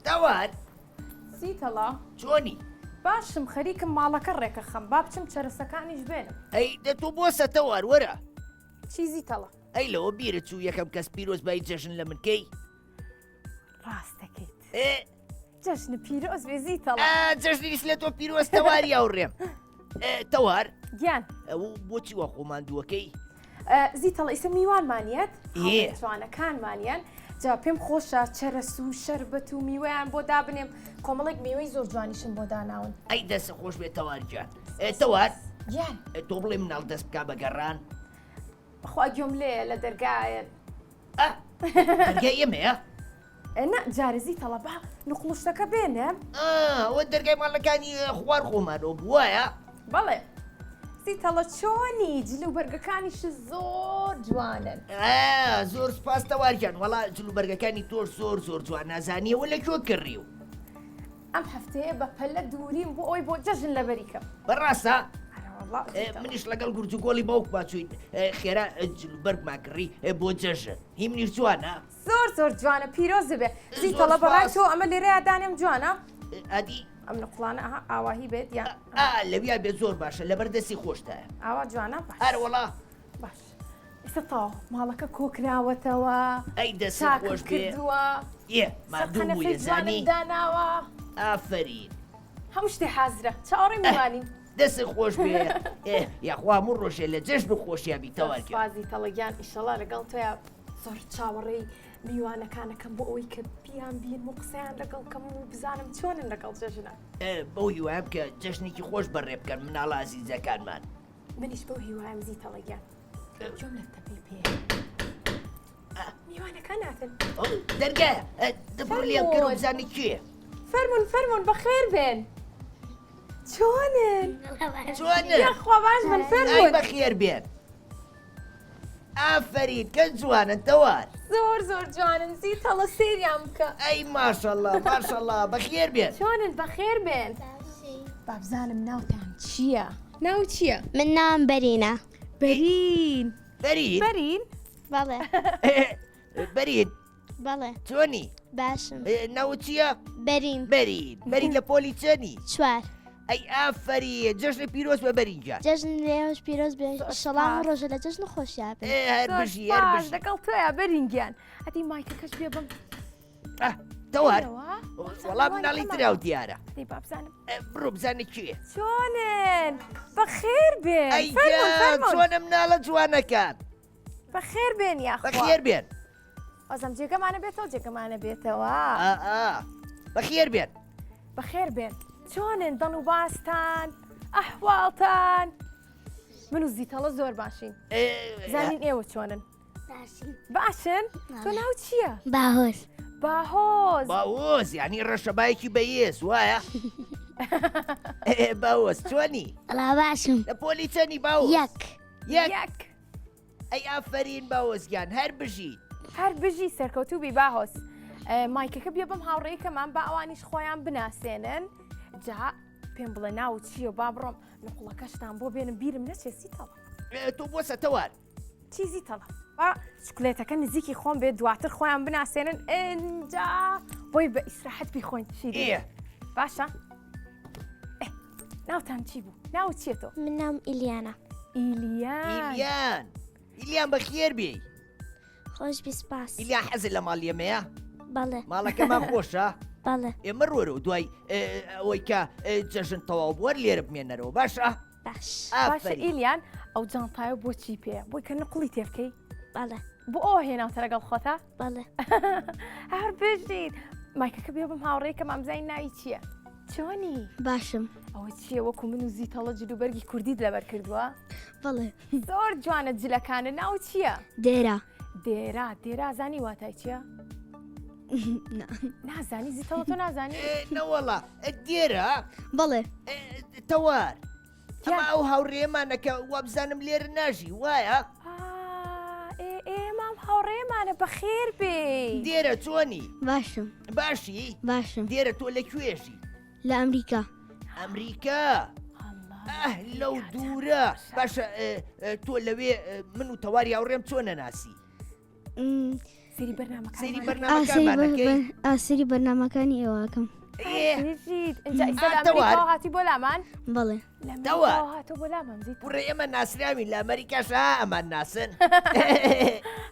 تەوار زیتەڵا چۆنی؟ باشم خەریکم ماڵەکە ڕێکە خەم با بچم چەرسەکانیش بێنم. ئەی دەتۆ بۆسە تەوار وەرە. چی زیتەڵە؟ ئەی لەوە بیرە چوو یەکەم کەس پیرۆز بای جەژن لە منکەی؟ ڕاستەکەیت ئێ جەژن پیرۆز بێ زیتەڵە. جەژنیش لە تۆ پیرۆز تەواری هاوڕێم. تەوار گیان بۆچی وە خۆماندووەکەی؟ زیتەڵە ئیسە میوانمانیەت ئێ. جوانەکانمانیان جا پێم خۆشە چەرەس و شەربەت و میوەیان بۆ دابنێم کۆمەڵێک میوەی زۆر جوانیشم بۆ داناون. ئەی دەستە خۆش بێت تەوارجان. تەوار گیان تۆ بڵێ مناڵ دەست بکا بە گەڕان. بەخوا گوێم لێ لە دەرگایەن. دەرگای ئێمەیە؟ نە جارە زیتەڵە با نوقڵشتەکە بێنم. ئەوە دەرگای ماڵەکانی خوار خۆمانەوە بووایە؟ بەڵێ زیتەڵە چۆنی جلو بەرگەکانیش زۆر جوانن. زۆر سپاس تەوارجان وەڵا جلو بەرگەکانی تۆش زۆر زۆر جوان نازانیەوە لەکوێ کڕی و ئەم هەفتەیە بە پەلە دووریم بۆ ئەوی بۆ جەژن لە بەریکەم. بەڕاستە؟ منیش لەگەڵ گورجگۆڵی باوک باچووین خێرا جلوبەرگمان کڕی بۆ جەژن هی منیش جوانە؟ زۆر زۆر جوانە پیرۆز بێ زیتەڵە بەڕای تۆ ئەمە لێرەیە دانێم جوانە؟ ئەدی ئەم نقڵانە ئاواهی بێت یا لەویا بێت زۆر باشە لەبەردەستی خۆشتایە. ئاوا جوانە باش. هەروەڵا باش ئێستا تاو ماڵەکە کۆکراوەتەوە ئەی دەست خۆش بێ کردووە مادوو بوویە زانی داناوە ئافرین هەموو شتێ حازرە چاوەڕێ میوانین. دەست خۆش بێ یاخوا هەموو ڕۆژێ لە جەژن و خۆشیابی تەوارکە. بازی تەڵەگیان ئیشەڵا لەگەڵ تۆیە زۆر چاوەڕێی میوانەکانەکەم بۆ ئەوەی کە بیان بین و قسەیان لەگەڵکەم و بزانم چۆنن لەگەڵ جەژنە. بەو هیوایم کە جەژنێکی خۆش بەڕێ بکەن مناڵە ئازیزەکانمان. منیش بەو هیوایم زیتەڵەگیان جۆم لە تەپی پێ میوانەکان ناتن دەرگایە دەبڕ لێم کرد و بزانێت کێ. فەرمونون بەخێر بێن چۆنن؟ چۆنن؟ یاخوا باش من فەرمون بەخێر بێن. ئافرین کە جوانن تەوار. زۆر زۆر جوانن زیتەڵە سێریان بکە. ئەی ماشەڵڵا ماشەڵڵا بەخێر بێن. چۆنن بەخێر بێن؟ با بزانم ناوتان چییە؟ ناو چییە؟ من ناوم بەرینە. بەرین. بەرین؟ بەرین؟ بەڵێ. بەرین بەڵێ. چۆنی؟ باشم. ناوت چییە؟ بەرین. بەرین لە پۆلی چەنی؟ چوار. ئەی ئافرین جەژنە پیرۆز بە بەرینجان. جەژن لێوەش پیرۆز بێ شەڵام ڕۆژە لە جەژن خۆشییا بێ. هەر بژی هەر بژی لەگەڵ تۆیە بەرینگیان ئەدی مایکەکەش بێ بم تەوار وەڵام مناڵی تراو دیارە. دەی با بزانم بڕۆ بزانێت کێ. چۆنن؟ بەخێر بێن. چۆنە مناڵە جوانەکان. بەخێر بێن یاخوا. بەخێر بێن. ئەزەم جێگەمانە بێتەوە جێگەمانە بێتەوە. بەخێر بێن. بەخێر بێن. چۆنن دڵ و باستان ئەحواڵتان؟ من و زیتەڵە زۆر باشین. زانین ئێوە چۆنن؟ باشن؟ تۆ ناو چییە؟ باهۆز. باهۆز. باوۆز یعنی ڕەشەبایەکی بەیێز وایە؟ باوەز چۆنی؟ ئەڵا باشم. لە پۆلی چەنی باوەز؟ یەک. ئەی ئافرین باوەزگیان هەر بژی. هەر بژی سەرکەوتوبی باهۆز. مایکەکە بێ بم هاوڕێیکەمان با ئەوانیش خۆیان بناسێنن. جا پێم بڵێ ناو چییە با بڕۆم نقڵەکەشتان بۆ بێنم بیرم نەچێ زیتەڵە. تۆ بۆسە تەوار. چی زیتەڵە؟ با شکلێتەکە نزیکی خۆم بێت دواتر خۆیان بناسێنن ئینجا بۆی بە ئیسراحەت بیخۆین شیرین. باشە؟ ناوتان چی بوو؟ ناو چییە تۆ؟ من ناوم ئیلیانە. ئیلیان. ئیلیان بەخێر بێ. خۆش بی سپاس. ئیلیان حەزت لە ماڵ ئێمەیە؟ بەڵێ. ماڵەکەمان خۆشە؟ بەڵێ. ئێمە ڕۆرە و دوای ئەوەی کە جەژن تەواو بووە لێرە بمێنەرەوە باشە؟ باش. باشە ئیلیان ئەو جانتایە بۆچی پێ بۆی کە نقڵی تێ بکەی؟ بەڵێ. بۆ ئەوە هێناوتە لەگەڵ خۆتە؟ بەڵێ. هەر بژیت مایکەکە بێ بم هاوڕێکە مامزای ناوی چییە؟ چۆنی؟ باشم. ئەوە چییە وەکو من و زیتەڵە جلوبەرگی کوردیت لەبەر کردووە؟ بەڵێ. زۆر جوانە جلەکانە ناو چییە؟ دێرە. دێرە زانی واتای چییە؟ نازانی زیتەڵە تۆ نازانی؟ نەوەڵا دێرە؟ بەڵێ. تەوار ئەمە ئەو هاوڕێمانەکە وابزانم لێرە ناژی وایە؟ ئێمام هاوڕێمانە بەخێر بێ. دێرە چۆنی؟ باشم. باشی؟ باشم. دێرە تۆ لەکوێژی؟ لە ئەمریکا. ئەمریکا؟ لەو دوورە باشە تۆ لەوێ من و تەواری هاوڕێم چۆنە ناسی؟ سری بەرنامە سەیری بەرنامەکانمانەکەی ئاسری بەرنامەکانی ئێوەکەم اینجا ئیستا لە ئەمریکا هاتی بۆ لامان بەڵێ هاتۆ بۆ لامام زیت کوڕە ئێمە ناسراوین لە ئەمریکاش ئەمان ناسن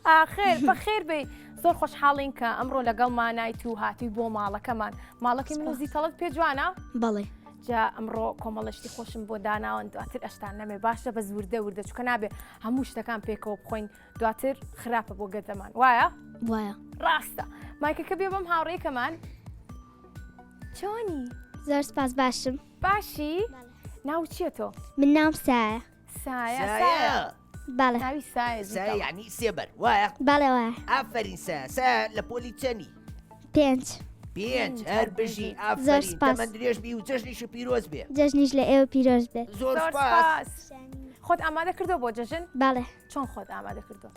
ئاخێر بەخێر بێ زۆر خۆشحاڵین کە ئەمڕۆ لەگەڵمان نایت و هاتی بۆ ماڵەکەی من و زیتەڵت پێ جوانە بەڵێ جا ئەمڕۆ کۆمەڵشتی خۆشم بۆ داناوە دواتر ئەشتان نەمێ باشە بە وردە چکە نابێ هەموو شتەکان پێکەوە بخۆین دواتر خراپە بۆ گەردەمان وایە وایە ڕاستە مایکەکە بێ بەم هاوڕێکەمان چۆنی زۆر سپاس باشم باشی ناو چییە تۆ من نام سایە سایە بەڵێ ناوی سایە سا یعنی سێبەر وایە بەڵێ وایە ئافرین سا لە پۆلی چەنی 5 پێنج هەر بژی زۆر ئافرین سپاس. تەمەند درێژ بی و جەژنیش پیرۆز بێ جەژنیش لە ئێوە پیرۆز بێت زۆر زۆر سپاس سپاس خۆت ئامادە کردو بۆ جەژن بەڵێ چۆن خۆت ئامادە کردو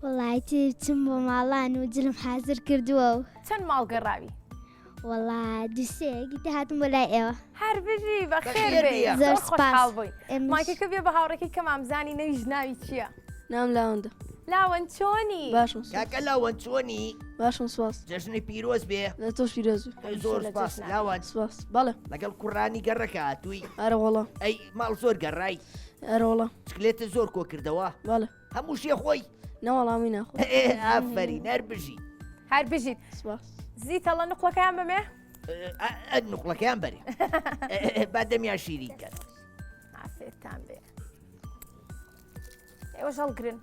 وڵایتی چم بۆ ماڵان و جلم حازر کردووە و چەند ماڵ گەڕاوی وەڵا دوسێکی هاتم بۆ لای ئێوە هەر بژی بە خێر بەخێر بێ بێ. زۆر زۆر خۆشحاڵ سپاس. بووی ئێمەش- مایکەکە بێ بە هاوڕێکی کە مامزانی نەویش ناوی چییە نام لاوەندە لاوەن چۆنی باشم کاکە لاوەن چۆنی باشم سواس جەژنی پیرۆز بێ لە تۆش پیرۆزی زۆر لە سپاس جەژنە. لاوان سواس بەڵێ لەگەڵ کوڕانی گەڕەکە هاتووی ئەرە وەڵا ئەی ماڵ زۆر گەڕای ئەرە وەڵا چکلێتە زۆر کۆ کردەوە بەڵێ هەموو شێ خۆی نەوەڵامی ناخۆ ئافرین هەر بژی هەر بژیت سواس زیتەڵە نقڵەکەیان بمێ نقڵەکەیان بەرێ با دەمیان شیرین کرد ئافێتان بێ ئێوە ژەڵگرن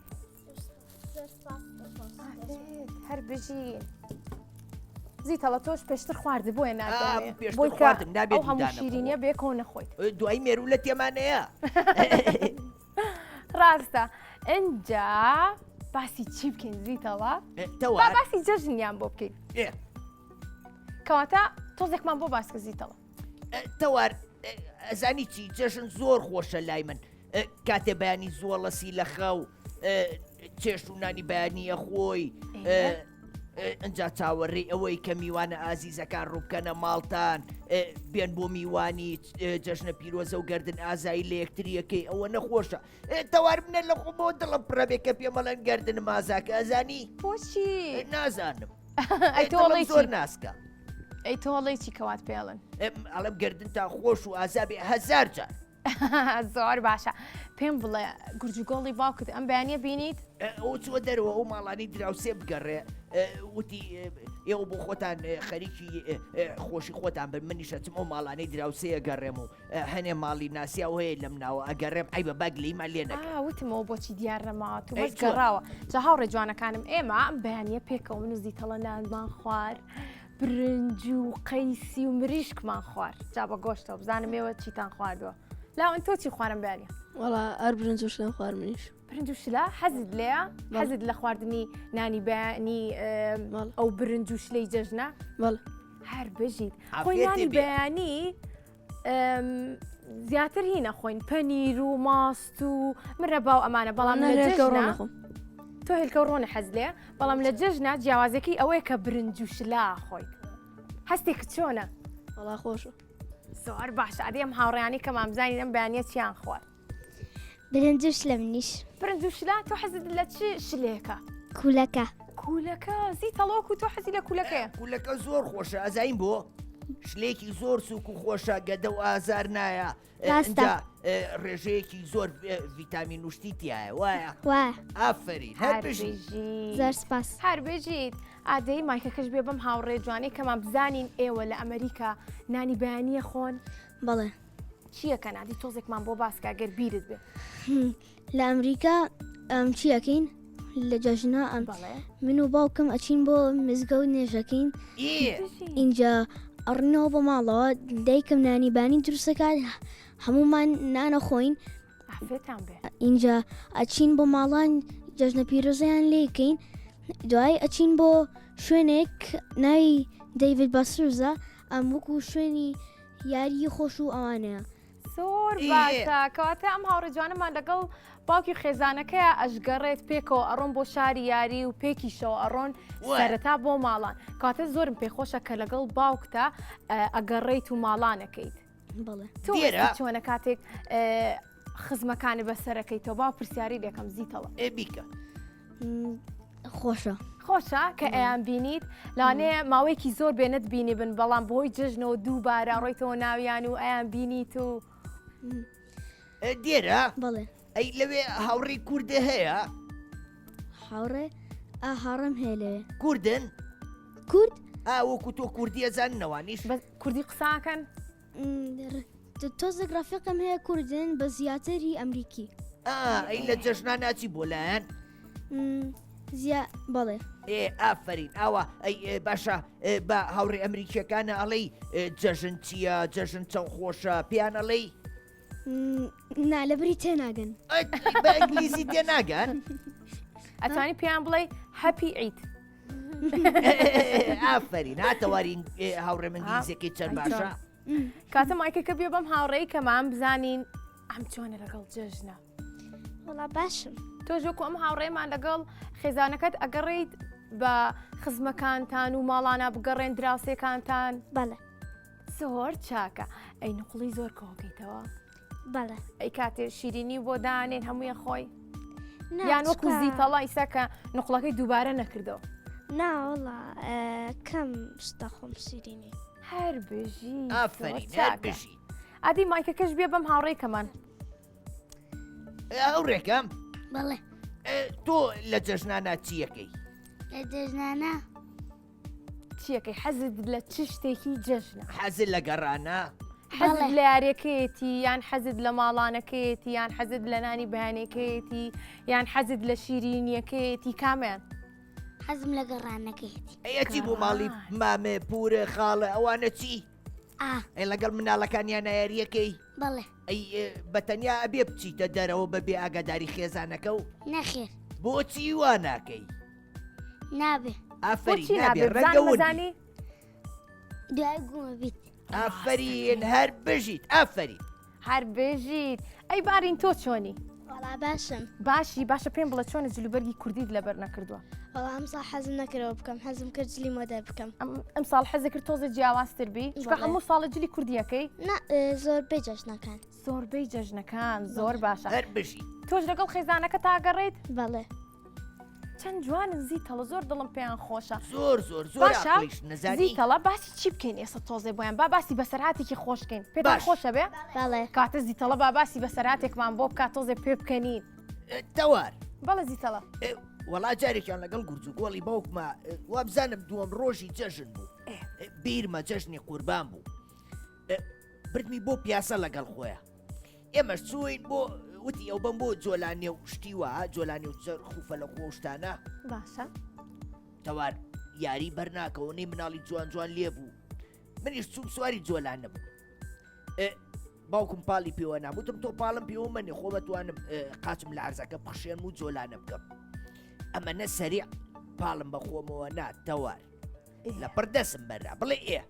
هەر بژین زیتەڵە تۆش پێشتر خواردی بۆیە نادەمێ پێشتر خواردم، نابێت ئەو هەموو دوودانە شیرینیە بێ کۆ نەخۆیت دوایی مێرو لە تێمانەیە ڕاستە ئەجا باسی چی بکەین زیتەوە تەوار باسی جەژنیان بۆ بکەین کەواتە تۆزێکمان بۆ باسکە زیتەوە تەوار ئەزانی چی جەژن زۆر خۆشە لای من کاتێ بەیانی زۆڵەسی لە خەو چێشت و نانی بەیانیە خۆی ئەجا چاوەڕێ ئەوەی کە میوانە ئازیزەکان ڕووبکەنە ماڵتان بێن بۆ میوانی جەژنە پیرۆزە و گردن ئازایی لە یەکتریەکەی ئەوە نەخۆشە تەوار بنە لە خۆ بۆ دڵم پڕەبێ کە پێمەڵەن گردن مازاکە ئەزانی بۆچی نازانم ئەی دڵم زۆر تۆڵی ناسکە ئەی تۆڵی چی کەوات پێڵن ئەڵم گردن تا خۆش و ئازابێ هەزار جار زۆر باشە پێم بڵێ گورجگۆڵی باوکت ئەم بەیانە بینیت ئەو چوە دەرەوە ئەو ماڵانی دراوسێ بگەڕێ وتی ئێوە بۆ خۆتان خەریکی خۆشی خۆتان بن منیشەچم ئەو ماڵانەی دراوسەیە گەڕێم و هەنێ ماڵی ناسیا هەیە لەم ناوە ئەگەڕێم ئەی بە باگلیمان لێ نەکە وتمەوە بۆچی دیار نەماوە تو ئەی بەس گەڕاوە جا هاوڕێ جوانەکانم ئێمە ئەم بەیانە پێکەوە من و زیتەڵە نانمان خوار برنج و قەیسی و مریشکمان خوار جا بە گۆشتەوە بزانم ئێوە چیتان خواردووە لاوەن تۆ چی خوارم بەیانە وەڵا ئەر برنج و شلەم خوار منیش برنج و شلا حەزت لێە حەزت لە خواردنی نانی بەیانی ئەو برنج و شلەی جەژنە بەڵێ هەر بژیت عافێتی خۆی نانی بێ. بەیانی زیاتر هینە خۆین پەنیر و ماست و مرە باو ئەمانە بەڵام لە نەرێکە ڕۆ جەژنە نەخۆم تۆ هێلکە ڕۆنە حەز لێ بەڵام لە جەژنە جیاوازەکەی ئەوەیە کە برنج و شلا خۆیت هەستێک چۆنە وەڵا خۆشە زۆر باشە ئەدی ئەم هاوڕێیانی کە مامزانی ئەم بەیانە چیان خوارد برنجش لە منیش برنج و شلا تۆ حەزت لە چ شلێکە کوولەکە کولەکە زیتەڵۆک و تۆ حەزی لە کولەکەیە کولەکە زۆر خۆشە ئەزاین بۆ شلێکی زۆر سوک و خۆشە گەدە و ئازار نایە ڕاستە. ڕێژەیەکی زۆر ڤیتامین وشتی تایە وایە وایە ئافرین هەر بژی زۆر سپاس هەر بێژیت ئادەی مایکەکەش بێ بەم هاوڕێ جوانەی کەمان بزانین ئێوە لە ئەمریکا نانی بەیانیە خۆن بەڵێ چییەکە نادی تۆزێکمان بۆ باسکە گەر بیرت بێ لە ئەمریکا ئەم چیەکەین لە جەژنا ئەم بەڵێ من و باوکم ئەچین بۆ مزگەوت نێژەکەین ئێ اینجا ئەڕنەوە بە ماڵەوە دایکم نانیبانی دروستەکات هەمومان نانەخۆین ئافێتان بێ اینجا ئەچین بۆ ماڵان جەژنە پیرۆزیان لێکەین دوای ئەچین بۆ شوێنێک ناوی دەیڤید بەسروزە ئەم وەکو شوێنی یاری خۆش و ئەوانەیە زۆر باشە کەواتە ئەم هاوڕێ جوانەمان لەگەڵ باوکی خێزانەکەیە ئەشگەڕێت پێکەوە ئەڕۆن بۆ شاری یاری و پێکیشەوە ئەڕۆن سەرەتا بۆ ماڵان کاتە زۆرم پێخۆشە کە لەگەڵ باوکتە ئەگەڕێیت و ماڵانەکەیت بەڵێ تۆ چۆنە کاتێک خزمەکانی بەسەرەکەیتەوە با پرسیاری لێکەم زیتەوە بیکە خۆشە خۆشە کە ئەیان بینیت لاانەیە ماوەیەکی زۆر بێنت بینی بن بەڵام بۆی جژنەوە دووبارە ڕۆیتەوە ناویان و ئەیان بینیت و دێرە بەڵێ ئەی لەوێ هاوڕێی کووردە هەیە هاوڕێ هاڕم هەیە لەوێ کوردن کورد وەکو تۆ کوردی ئەزاننەوانیش بە کوردی قساکەن تۆزێک ڕافقم هەیە کوردن بە زیاتری ئەمریکی ئەی لە جەژنان ناچی بۆ لایەن بەڵێ ئافرین ئاوە ئەی باشە بە هاوڕێ ئەمریکیەکانە ئەڵەی جەژن چییە جەژن چەند خۆشە پیان ئەڵەی نا لە بری تێناگەن بە ئەنگلیزی تێناگەن ئەتوانی پێیان بڵێ هەپی عید ئافرین هاتەوارین هاوڕێ ئەنگلیزیەکەی چەند باشە کاتە مایکەکە بێ بەم هاوڕێی کەمان بزانین ئەم چۆنە لەگەڵ جەژنە وڵا باشم تۆ ژۆکو ئەم هاوڕێمان لەگەڵ خێزانەکەت ئەگەڕێیت بە خزمەکانتان و ماڵانە بگەڕێن دراوسێکانتان بەڵێ زۆر چاکە ئەی نقڵی زۆر کۆکەیتەوە بەڵێ ئەی کاتێ شیرینی بۆ دانێن هەموویە خۆی یان وەکو زیتەڵا ئیسا کە نقڵەکەی دووبارە نەکردەوە ناوەڵا کەم شتا خۆم شیرینی هەر بژی ئافرین هەر بژی ئادی مایکەکەش بێ بەم هاوڕێکەمان هاوڕێکەم بەڵێ تۆ لە جەژنانە چیەکەی لە جەژنانە چیەکەی حەزت لە چ شتێکی جەژنە حەزت لە گەڕانە حەزت لە یارەکەیەتی یان حەزت لە ماڵانەکەیەتی یان حەزت لە نانی بەیانەکەیەتی یان حەزت لە شیرینیەکەیەتی کامیان حەزم لە گەڕانەکەیەتی ئەچی بۆ ماڵی مامێ پورە خاڵە ئەوانە چی ئەی لەگەڵ مناڵەکانیان یاریەکەی بەڵێ ئەی بەتەنیا ئەبێ بچیتە دەرەوە بەبێ ئاگاداری خێزانەکە و نەخێر بۆچی وا ناکەی نابێ ئافرین بۆچی نابێ نابێ ڕەنگەوت بزانی دوای گومە بیت ئافرین هەر بژیت ئافرین هەر بێژیت ئەی بارین تۆ چۆنی وڵا باشم باشە پێم بڵە چۆنە جلوبەرگی کوردیت لەبەر نەکردووە وڵا ئەمسا حەزم نەکەرەوە بکەم حەزم کرد جلی مۆدە بکەم ئەم ساڵ حەزە کرد تۆزە جیاوازتر بی چکە بەڵێ. هەموو ساڵە جلی کوردیەکەی زۆر بێجەژنەکان زۆربەی جەژنەکان زۆر باشە هەر بژی تۆش لەگەڵ خێزانەکە تاگەڕێیت بەڵێ چەند جوانن زیتەڵە زۆر دڵم پێیان خۆشە زۆر زۆر زۆر باشە عەقلیش نەزانی زیتەڵە باسی چی بکەین ئێستا تۆزێ بۆیان با باسی بەسەرهاتێکی خۆشکەین پێتان باش. خۆشە بێ بەڵێ کاتە زیتەڵە با باسی بەسەرهاتێکمان بۆ بکات تۆزێ پێ بکەنین تەوار بەڵە زیتەڵە وەڵا جارێکیان لەگەڵ گورجوگۆڵی باوکمە وا بزانم دووەم ڕۆژی جەژن بوو بیرمە جەژنی قوربان بوو بردمی بۆ پیاسە لەگەڵ خۆیان ئێمەش چوین بۆ وتی ئەو بم بۆ جۆلانێ و شتی وە جۆلانی و خوفە لە خۆشتانە باشە تەوار یاری بەرناکەونەی مناڵی جوان جوان لێ بوو منیش چوم سواری جۆلانە بوو باوکم پاڵی پێوە ناموتم تۆ پاڵم پێوە منێ خۆ بەتوانم قاچم لە عەرزەکە بخشێنم و جۆلانە بکەم ئەمە نە سەریع پاڵم بەخۆمەوە نا تەوار لە پردەسم بەرا بڵێ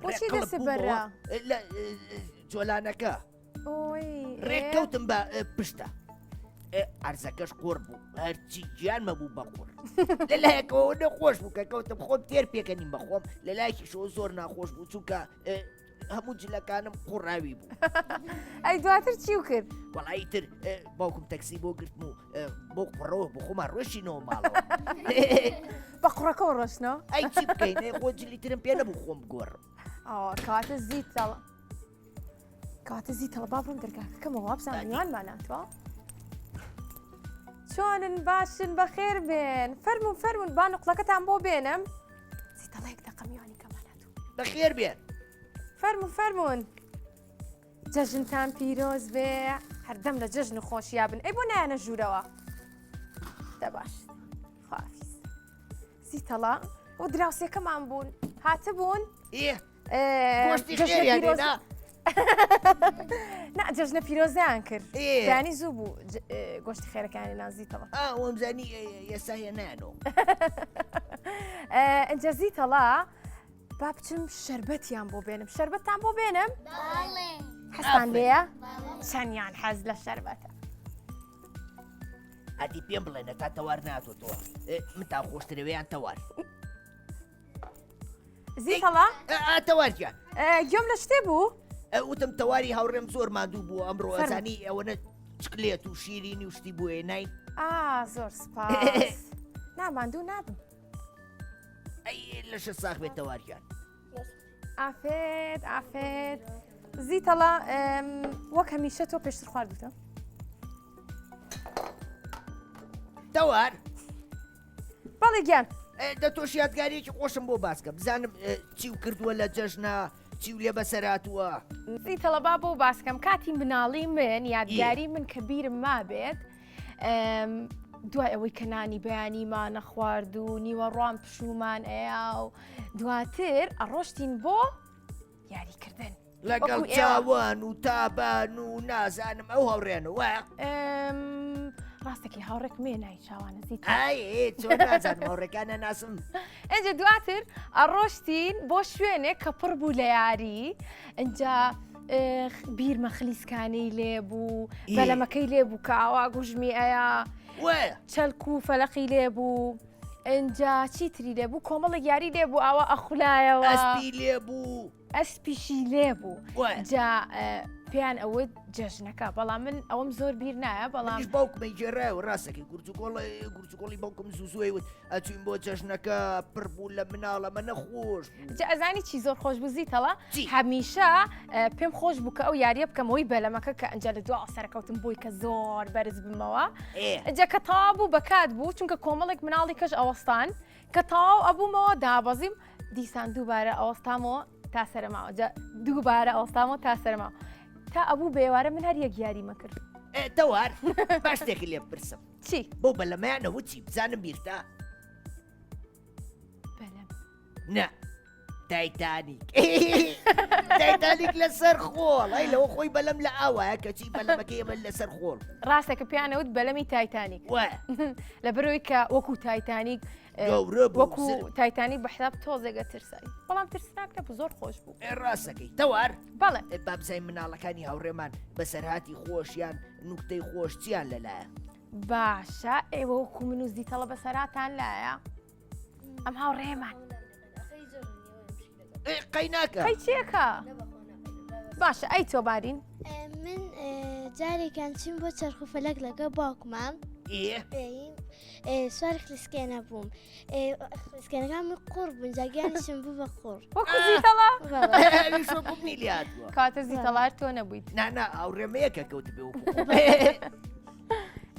بۆچی دەسێ بەرا لە جۆلانەکە ئۆی ڕێککەوتم بە پشتە عەرزەکەش قۆڕ بوو هەرچی گیانمە بوو بە قۆڕ لە لایەکەوە نەخۆش بوو کە کەوتم خۆم تێر پێکەنیم بەخۆم لە لایەکیشەوە زۆر ناخۆش بوو چووکە هەموو جلەکانم قوڕاوی بوو ئەی دواتر چی و کرد وەڵایی تر باوکم تەکسی بۆ گرتم و بۆ قڕەوە بۆ خۆمان ڕۆشینەوە ماڵەوە بە قوڕەکەەوە ڕۆشنەوە ئەی چی بکەین خۆ جلی ترم پێ نەبوو خۆم گۆڕم کاتە زیتەڵە کاتە زیتەڵە با بڕم دەرگاکەکەمەوە بزانم میوانماناتوە چۆنن باشن بەخێر بێن فەرمون با نقڵەکەتان بۆ بێنم زیتەڵەیەک دەقە میوانی کەماناتوە بەخێر بێن فەرمون جەژنتان پیرۆز بێ هەردەم لە جەژن و خۆشییا بن ئەی بۆ نایەنە ژوورەوە دەباش خوافیز زیتەڵە ئەو دراوسێکەمان بوون هاتبوون گۆشتی خێریانێنا نا جەژنە پیرۆزیان کرد دانی زوو بوو گۆشتی خێرەکانی نازیتەوە وەمزانی ئێستا هێنانەوە ئەنجە زیتەڵە با بچم شەربەتیان بۆ بێنم شەربەتتان بۆ بێنم حەستان لێیە چەندیان حەز لە شەربەتە ئەدی پێم بڵێنە تا تەوار ناتۆتەوە من تا خۆشترەوەیان تەوار زیتەڵە تەوارگیان گوێم لە شتێ بوو وتم تەواری هاوڕێم زۆر ماندوو بوو ئەمڕۆ ئەزانی ئەوەنە چکلێت و شیرینی و شتی بووێ ناین زۆر سپاس ناماندوو نابم ئەی لەشە ساغ بێت تەواریان ئافێت زیتەڵە وەک هەمیشە تۆ پێشتر خواردوتە تەوار بەڵێ گیان دە تۆش یادگاریەکی خۆشم بۆ باسکە بزانم چی و کردووە لە جەژنە چی و لێ بەسەراتووە زیتەڵە با بۆ باسکەم کاتی مناڵی من یادگاری من کە بیرم مابێت دوای ئەوەی کە نانی بەیانیمان نەخوارد و نیوەڕوان پشومان ئەیە و دواتر ئەڕۆشتین بۆ یاریکردن لەگەڵ چاوان و تابان و نازانم ئەو هەوڕێنە وایە ڕاستێکی هاوڕێک مێنای چاوانە زیت چۆن نازانم هەوڕێکانە ناسم ئەجا دواتر ئەڕۆشتین بۆ شوێنێک کە پڕ بوو لە یاری ئەجا بیرمە خلیسکانەی لێبوو بەلەمەکەی لێبوو کە ئاوا گوژمی ئەیە چەلک و فەلەقی لێبوو ئەجا چیتری لێبوو کۆمەڵی یاری لێبوو ئاوا ئەخولایەوە ئەسپی لێبوو ئەسپیشی لێبوو جا پێیان ئەوە جەژنەکە بەڵام من ئەوەم زۆر بیر نایە بەڵام باوکمەی جێڕایەوە ڕاستەکەی گورچکۆڵی باوکم زوزوێوت ئەچوین بۆ جەژنەکە پڕ بوو لە مناڵەمە نەخۆش جا ئەزانی چی زۆر خۆش بوو زیتەڵە هەمیشە پێم خۆش بوو کە ئەو یاریە بکەمەوەی بەلەمەکە کە ئەنجا لە دو سەرکەوتم بووی کە زۆر بەرز بمەوە جا کە تاوا بوو بەکات بوو چونکە کۆمەڵێک مناڵی کەش ئەوەستان کە تاوا ئەبوومەوە دابەزیم دیسان دووبارە ئەوەستامەوە تا سەرماوە دووبارە ئەوەستامەوە تا سەرماوە تا ئەبوو بێوارە من هەر یەک یاریمە کرد تەوار باش شتێکی لێ بپرسم چی بۆ بەلەمەیانەوە چی بزانم بیرتا بەلەم نە تایتانیک تایتانیک لەسەر خۆڵ ئەی لەوە خۆی بەلەم لە ئاوایە کەچی بەلەمەکەی ئەمە لەسەر خۆڵ ڕاستەکە پیانەوت بەلەمی تایتانیک لە بەرەوەی کە وەکو تایتانیک وەکو تایتانی بەحساب تۆزێگە ترسایی بەڵام ترسناک نەبوو زۆر خۆش بوو ڕاستەکەی تەوار بەڵێ بابزای مناڵەکانی هاوڕێمان بەسەرهاتی خۆشیان نوکتەی خۆشتیان لەلایە باشە ئێوە وەکو من و زیتەڵە بەسەراتان لایە ئەم هاوڕێمان قەیناکە قەی چیەکە باشە ئەی تۆ بارین من جارێکان چیم بۆ چەرخوفەلەک لەگە باوکمام سوار خلیسکێنە بووم خلیسکێنەکان من قوڕ بوون جاگیانشم بوو بە قوڕ وەکو زیتەڵە شۆبنی لاتوە کاتە زیتەڵار تۆ نەبوویت نانا ئاوڕێمەیەکە کەوت بێ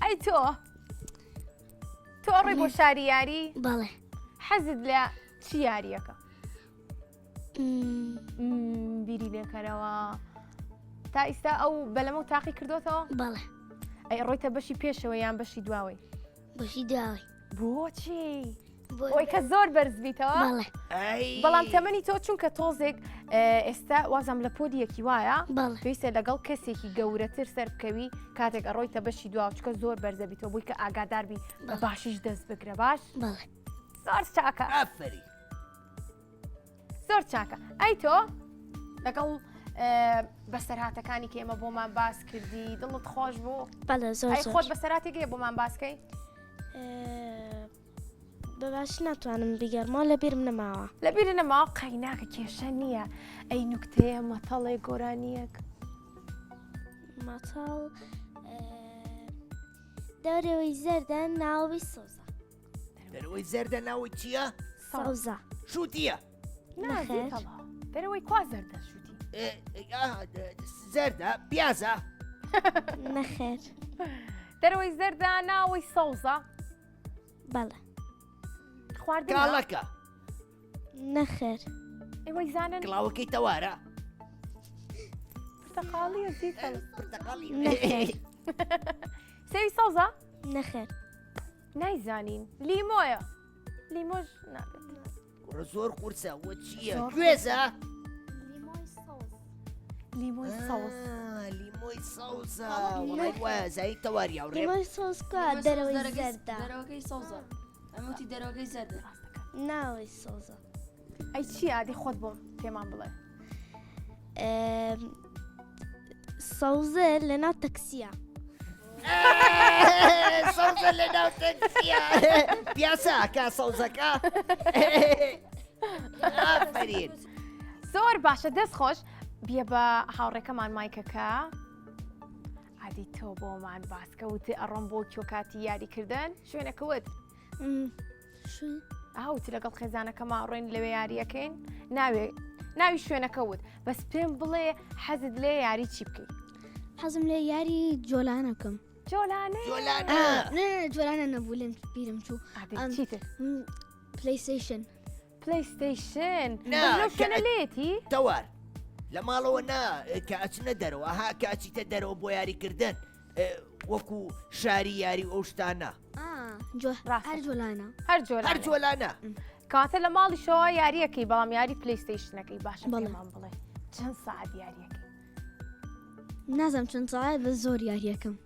ئەی تۆ ڕێ بۆ شاری یاری بەڵێ حەزت لە چی یاریەکە بیری لێکەرەوە تا ئیستا ئەو بەلەمە و تاقی کردوتەوە بەڵێ ئەی ڕۆیتە بەشی پێشەوە یان بەشی دواوەی بەشی داوای بۆچی ئەوی کە زۆر بەرزبییتەوە بەڵام تەمەنی تۆ چونکە تۆزێک ئێستا وازم لە پۆدیەکی وایە پێویستە لەگەڵ کەسێکی گەورەتر سەر بکەوی کاتێک ئەڕۆیتە بەشی دوا چکە زۆر بەرزەبییتەوە بووی کە ئاگاداربی بە باشیش دەست بگرە باش زۆر چاکە ئافری زۆر چاکە ئەی تۆ لەگەڵ بەسەرهاتەکانی کە ئێمە بۆمان باس کردی دڵت خۆش بوو خۆت بەسەراتێکی بۆمان باسکەی بەباش ناتوانم بیگەڕمەوە لە بیرم نەماوە لە بیر نەماوە قەیناکە کێشە نییە ئەی نوکتەیە مەتەڵێ گۆرانیەک مەتەڵ دەورەوەی زەردە ناوی سۆزە دەرەوەی زەردە ناوی چییە؟ سەوزە شووتیە نازیتەڵە دەرەوەی کوا زەردە شووتی زەردە پیازە نەخێر دەرەوەی زەردە ناوی سەوزە بەڵێ خواردن کاڵەکە نەخێر ئێوەی زانن کڵاوەکەی تەوارە پرتەقاڵیە زیتەڵ پرتەقاڵی سێوی سەوزە نەخێر نایزانین لیمۆیە لیمۆژ نابێت زۆر قورسە وە چییە گوێزە لیمۆی سەوز لیمۆی سەوزە وایە زایی تەواری هاوڕێ لیمۆی سۆزکە دەرەوەی زەردە دەرەوەکەی سەوزە ئەموتی دەرەوەکەی زەردە ناوی سۆزە ئەی چی عادی خۆت بۆ پێمان بڵێ سەوزە لە ناو تەکسیە سەوزە لە ناو تەکسیە پیاسەکە سەوزەکە ئافرین زۆر باشە دەست خۆش بیە بە هاوڕێکەمان مایکەکە عادی تۆ بۆمان باسکەوت ئەڕۆم بۆ کۆکاتی یاریکردن شوێنەکەوت ئاوتی لەگەڵ خێزانەکە ماڕۆین لەوێ یاریەکەین ناوی شوێنەکە وت بەس پێم بڵێ حەزت لێ یاری چی بکەیت حەزم لێ یاری جۆلانەکەم جۆلانە جۆلانە نەبوو لێم بیرم چوو چیتر پلیستیشن شوێنە لێتی تەوار لە ماڵەوە نا کە ئەچنە دەرەوە ها کە ئەچیتە دەرەوە بۆ یاریکردن وەکو شاری یاری ئەو شتانە هەر جۆلانە کاتە لە ماڵی شەوە یاریەکەی بەڵام یاری پلیستیشنەکەی باشە پێمان بڵێ چەند ساعت یاریەکەی نازم چەند ساعت بە زۆر یاریەکەم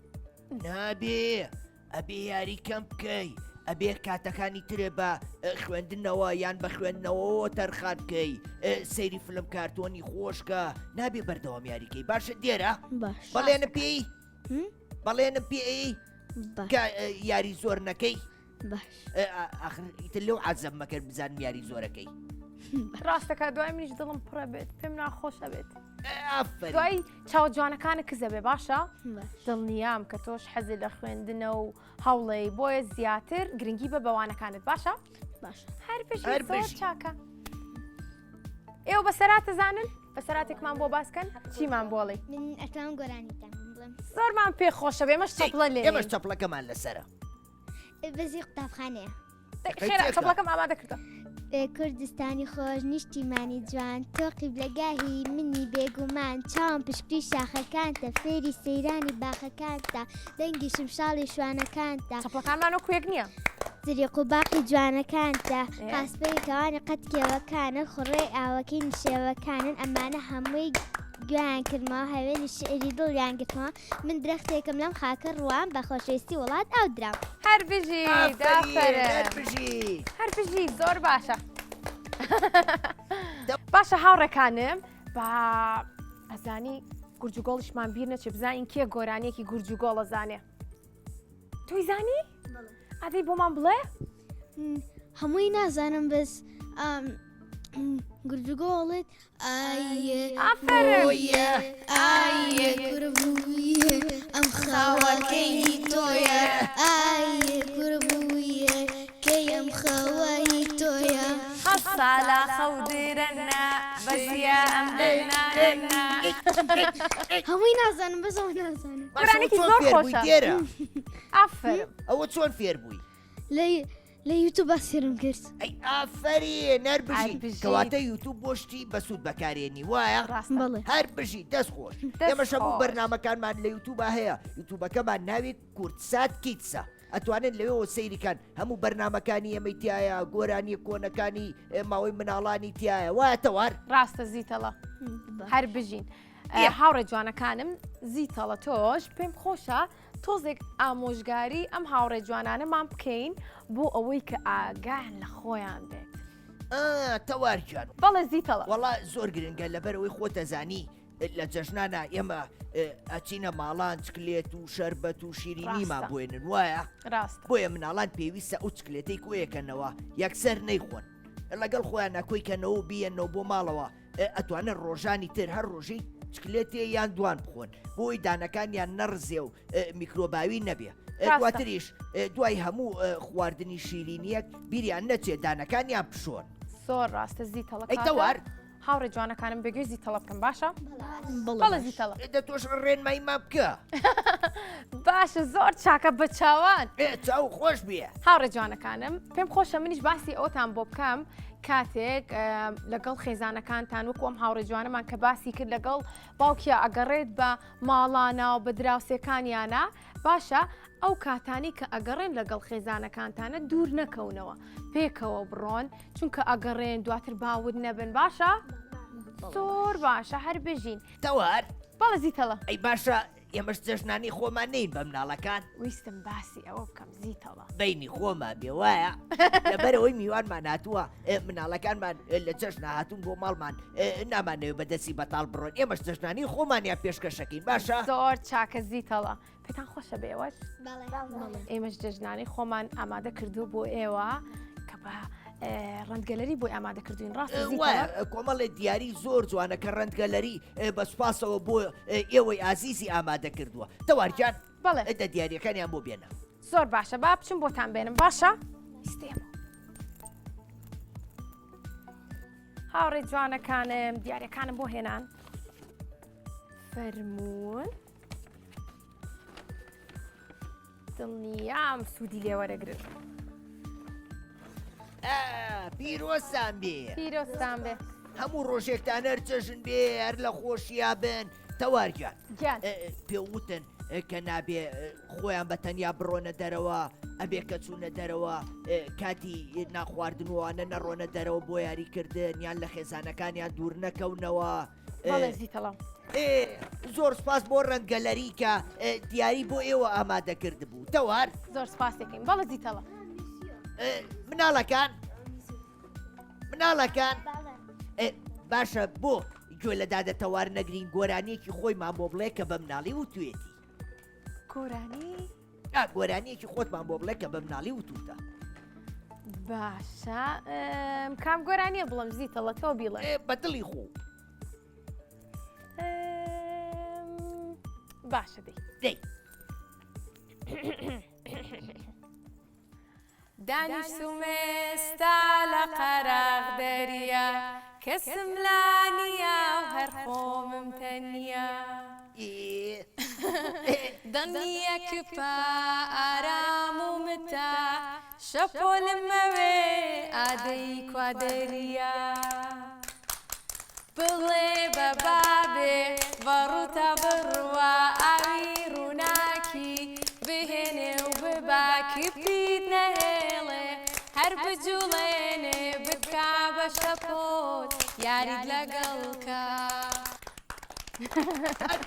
نابێ ئەبێ یاری کەم بکەی ئەبێ کاتەکانی ترێ بە خوێندنەوە یان بە خوێندنەوە تەرخان بکەی سەیری فلم کارتۆنی خۆشکە نابێ بەردەوام یاریکەی باشە دێرە بەڵێنە پێی بەڵێنم پێی یاری زۆر نەکەی ئیتر لەو عەزەم مەکرد بزانم یاری زۆرەکەی ڕاستەکە دوای منیش دڵم پڕە بێت پێم ناخۆشە بێت ئافرین دوای چاو جوانەکانە کزە بێ باشە دڵنیام کە تۆش حەزی لە خوێندنە و هەوڵی بۆیە زیاتر گرنگی بە بەوانەکانت باشە هەر پێش چاکە ئێوە بەسەرات دەزانن بەسەراتێکمان بۆ باسکەن چیمان بۆڵی من ئەتوان گۆرانیتان بڵم زۆرمان پێخۆشە بێ ئێمەش چەپڵە لێ ئێمەش چەپڵەکەمان لەسرە بەزی قوتابخانەیە خێرا چەپڵەکەم ئامادە کردە کوردستانی خۆش نیشتیمانی جوان تۆ قیبلەگاهی منی بێگومان چاوم پشتی شاخەکانتە فێری سەیرانی باخەکانتە دەنگی شمشاڵی شوانەکانتە چەپڵەکانمان و کوێک نییە زریق و باقی جوانەکانتە قاسپەی کەوانی قەت کێوەکانن خوڕێ ئاوەکەی نشێوەکانن ئەمانە هەمووی گویان کردمەوە هەوێنی شعری دڵیان گرتمەوە من درەختێکم لەم خاکە ڕوان بە خۆشەویستی وڵات ئەو درام هەر بژی زۆر باشە باشە هاوڕێکانم بە ئەزانی گورجوگۆڵشمان بیر نەچێ بزانین کێ گۆرانیەکی گورجوگۆڵە زانێ تۆی زانی؟ ئەدەی بۆمان بڵێ؟ هەمووی نازانم بەس گورجوگۆڵت ئایە کوڕبوویە ئەم خاوەکەی تۆیە ئایە کوڕبوویە کەی ئەم خاوایی تۆیە سالا خەودرەنە بەزیە ئەم دەنانە هەمووی نازانم بەس ئەوە نازانم قورانێکی زۆر خۆشە دێرە ئافرم ئەوە چۆن فێر بووی لە یوتوب باسیێرم کرد ئەی ئافرین نەربژی کەواتە یوتوب بۆشتی بەسوود بەکارێنی وایە بەڵێ هەر بژی دەست خۆش ئێمەش هەموو بەرنامەکانمان لە یوتوب هەیە یوتوبەکەمان ناوی کورتسات کیتسە ئەتوانن لەوێەوە سەیریکان هەموو بەرنامەکانی ئەمەی تایە گۆرانی کۆنەکانی ماوەی مناڵانی تایە وایە تەوار ڕاستە زیتەڵە هەر بژین هاوڕێ جوانەکانم زیتەڵە تۆش پێم خۆشە تۆزێک ئامۆژگاری ئەم هاوڕێ جوانانەمان بکەین بۆ ئەوەی کە ئاگان لە خۆیان بێت تەوارجان بەڵێ زیتەڵە وەڵا زۆر گرنگە لەبەرەوەی خۆتەزانی لە جەژنانە ئێمە ئەچینە ماڵان چکلێت و شەربەت و شیرینیمان بۆێنن وایە ڕاست بۆیە مناڵان پێویستە ئەو چکلێتەی کۆیەکەنەوە یەکسەر نەیخۆن لەگەڵ خۆیان نەکۆیکەنەوە بێنەوە بۆ ماڵەوە ئەتوانن ڕۆژانی تر هەر ڕۆژەی چکلێتێ یان دوان بخۆن بۆی دانەکانیان نەڕزێ و میکرۆباوی نەبێ دواتریش دوای هەموو خواردنی شیرینیەک بیریان نەچێت دانەکانیان پشۆن زۆر ڕاستە زیتەڵە ئەیتەوار هاوڕێ جوانەکانم بەگوێ زیتەڵە بکەم باشە؟ بەڵێ زیتەڵە دەتۆش ڕێنماییما بکە باشە زۆر چاکە بە چاوان چاو خۆش بێ هاوڕێ جوانەکانم پێم خۆشە منیش باسی ئەوتان بۆ بکەم کاتێک لەگەڵ خێزانەکانتان وەکو ئەم هاوڕێ جوانەمان کە باسی کرد لەگەڵ باوکیە ئەگەڕێت بە ماڵانە و بە دراوسەکانیانە باشە ئەو کاتانی کە ئەگەڕێن لەگەڵ خێزانەکانتانە دوور نەکەونەوە پێکەوە بڕۆن چونکە ئەگەڕێن دواتر باود نەبن باشە؟ زۆر باشە هەر بژین تەوار بەڵە زیتەڵە ئەی باشە ئێمەش جەژنانی خۆمان نین بە مناڵەکان ویستم باسی ئەوە بکەم زیتەڵە بینی خۆمان بێ وایە لەبەرەوەی میوانمان هاتووە مناڵەکانمان لە جەژن هاتوون بۆ ماڵمان نامانەوێت بەدەستی بەتاڵ بڕۆن ئێمەش جەژنانی خۆمانیان پێشکەشەکەین باشە زۆر چاکە زیتەڵە پێتان خۆشە بێوەش ئێمەش جەژنانی خۆمان ئامادە کردو بۆ ئێوە کە بە ڕەنگەلەری بۆی ئامادە کردوین ڕاستە کۆمەڵی دیاری زۆر جوانە کە ڕەنگەلەری بە سوپاسەوە بۆ ئێوەی ئازیزی ئامادە کردووە تەوارجان بەڵێ ئەدە دیاریەکانیان بۆ بێنە زۆر باشە با بچم بۆتان بێنم باشە؟ ئیستێمە هاوڕێ جوانەکانم دیارەکانم بۆ هێنان فەرموون دڵنیام سوودی لێ وەرەگرن پیرۆستان بێ پیرۆستان بێ هەموو ڕۆژێکتان هەر جەژن بێ هەر لە خۆشییا بن تەوارگیان گیان پێوتن کە نابێ خۆیان بە تەنیا بڕۆنە دەرەوە ئەبێ کە چوونە دەرەوە کاتی ناخواردنوانە نەڕۆنە دەرەوە بۆ یاریکردن یان لە خێزانەکانیان دوور نەکەونەوە بەڵێ زیتەڵام زۆر سپاس بۆ ڕەنگەلەری کە دیاری بۆ ئێوە ئامادەکرد بوو تەوار زۆر سپاس دەکەین بەڵێ زیتەڵە مناڵەکان باشە بۆ گوێ لە دادەتەوار نەگرین گۆرانیەکی خۆیمان بۆ بڵێ کە بە مناڵی وتوێتی گۆرانی گۆرانیەکی خۆتمان بۆ بڵێ کە بە مناڵی وتوتە باشە کام گۆرانیە بڵم زیتەڵە تۆ بیڵێ بەدڵی خۆ باشە دەی دانیشتومێستا لە قەراغ دەریە کەسم لانیە و هەر خۆمم تەنیە دەنگیە کپا ئارام و متا شەپۆلمەوێ ئادەی کوادەریە بڵێ بە بابێ بەڕووتە بڕوە ئاوی ڕووناکی بهێنێ و بباکی پیت نەهێڵێ هەر بجوڵێنێ بکا بە شەپۆت یاریت لەگەڵکە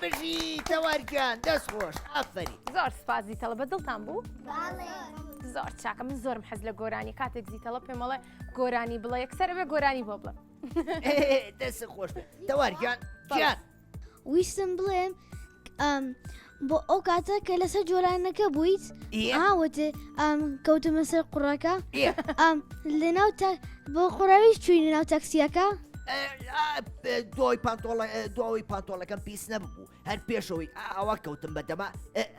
بژی تەوارگیان دەست خۆش ئافەری زۆر سپاس زیتەڵە بە دڵتان بوو؟ زۆر چاکە من زۆرم حەز لە گۆرانی کاتێک زیتەڵە پێمەڵێ گۆرانی بڵێ یەکسەرە بێ گۆرانی بۆ بڵێ دەست خۆش تەوارگیان گیان ویستم بڵێم بۆ ئەو کاتە کە لەسەر جۆرانەکە بوویت ئاوتێ کەوتمە سەر قوڕەکە لەناو بۆ قوڕاویش چووینە ناو تاکسیەکە دواوی پانتۆڵەکەم پیس نەبوو هەر پێشەوەی ئاوا کەوتم بەدەما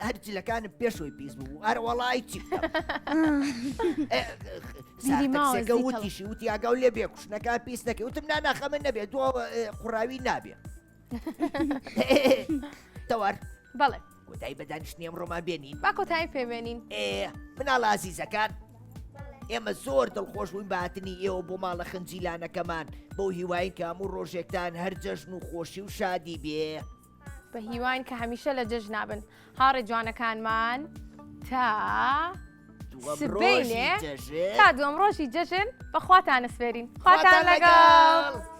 هەر جلەکانم پێشەوەی پیس بوو هەر وەڵی چی بکەم وتیشی وتی ئاگاو لێ بێ کوشتنەکان پیس نەکەی وتم ناناخەمە نەبێت دو قوڕاوی نابێ تەوار بەڵێ کۆتایی بەدانیشتنی ئەمڕۆمان بێنین با کۆتایی پێبێنین مناڵ ئازیزەکان ئێمە زۆر دڵخۆش بووین بەهاتنی ئێوە بۆ ماڵە خنجیلانەکەمان بۆ هیواین کە هەموو ڕۆژێکتان هەر جەژن و خۆشی و شادی بێ بە هیوان کە هەمیشە لە جەژ نابن هاڕێ جوانەکانمان تا سبەینێ تا دووەم ڕۆژی جەژن بەخواتان ئەسپێرین خواتان لەگەڵ